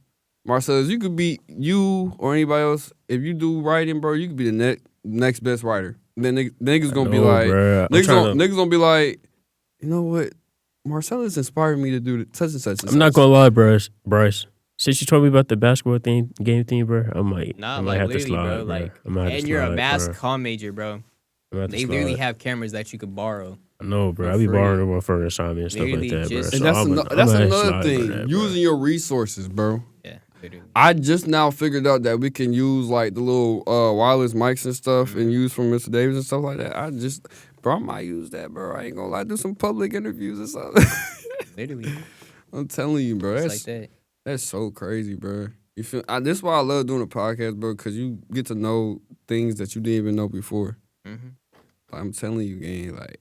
Marcellus, you could be you or anybody else. If you do writing, bro, you could be the next best writer. Then niggas gonna be know, like, bruh. I'm niggas gonna be like, you know what? Marcellus inspired me to do such and such. And I'm not such." gonna lie, Bryce. Since you told me about the basketball game thing, bro, I might Nah, have to literally, slide, bro. bro. Like, I might have to and you're a slide, mass bro. comm major, bro. I'm gonna have to They literally slide. have cameras that you could borrow. I know, bro. for I be free. borrowing them for assignment and stuff like Literally that, bro. just- And So that's I'm that's gonna another slide thing. for that, bro. Using your resources, bro. Yeah, literally. I just now figured out that we can use like the little wireless mics and stuff and use from Mr. Davis and stuff like that. Bro, I might use that, bro. I ain't gonna lie, do some public interviews or something. Literally. I'm telling you, bro. Just like that. That's so crazy, bro. You feel? This is why I love doing a podcast, bro, because you get to know things that you didn't even know before. hmm I'm telling you, gang. Like,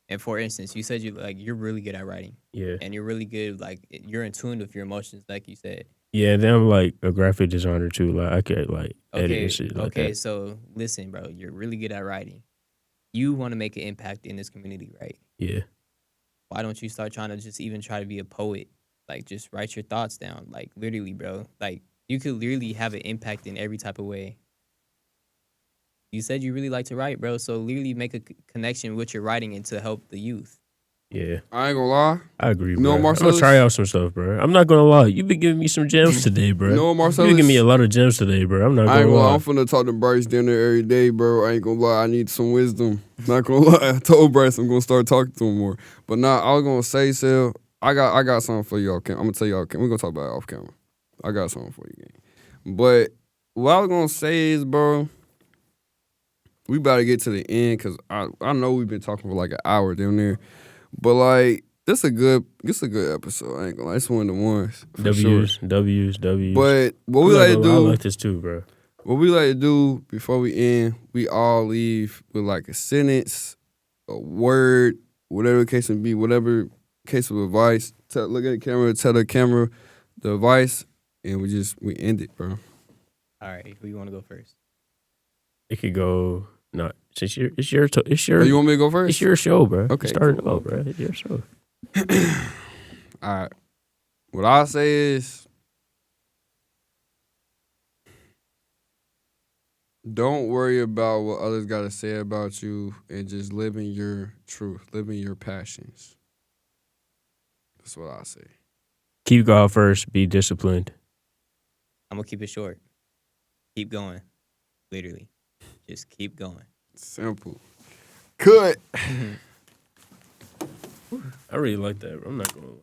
And for instance, you said you're really good at writing, Yeah. and you're really good, like you're in tune with your emotions, like you said. Yeah, then I'm like a graphic designer too. Like I could like edit Okay, and shit like okay. that. So listen, bro, you're really good at writing. You want to make an impact in this community, right? Yeah. Why don't you start trying to just even try to be a poet? Like, just write your thoughts down. Like, literally, bro. Like, you could literally have an impact in every type of way. You said you really like to write, bro. So literally make a connection with your writing and to help the youth. Yeah, I ain't gonna lie. I agree, You bro. know, I'm gonna Marcellus? try out some stuff, bro. I'm not gonna lie. You've been giving me some gems today, bro. You know what, You've Marcellus? been giving me a lot of gems today, bro. I'm not I ain't gonna gonna lie. lie. I'm finna talk to Bryce dinner every day, bro. I ain't gonna lie. I need some wisdom. Not gonna lie. I told Bryce I'm gonna start talking to him more. But nah, I was gonna say, Sel, I got something for y'all. I'm gonna tell y'all. We're gonna talk about it off camera. I got something for you, gang. But what I was gonna say is, bro, we about to get to the end because I know we've been talking for like an hour down there. But like, this a good episode. I ain't gonna lie. It's one of the ones. For sure. W's. But what I'm we not like to gonna lie, do. I like this too, bro. What we like to do before we end, we all leave with like a sentence, a word, whatever the case may be, whatever case of advice. Look at the camera, tell the camera the advice, and we end it, bro. All right, who you want to go first? It could go. No, since it's your Oh, you want me to go first? it's your show, bro. Okay, Start it cool. off, bro. It's your show. All right. What I say is, don't worry about what others got to say about you and just live in your truth, live in your passions. That's what I say. Keep God first. Be disciplined. I'm gonna keep it short. Keep going. Literally, just keep going. Simple. Cut. I really like that, bro. I'm not gonna lie.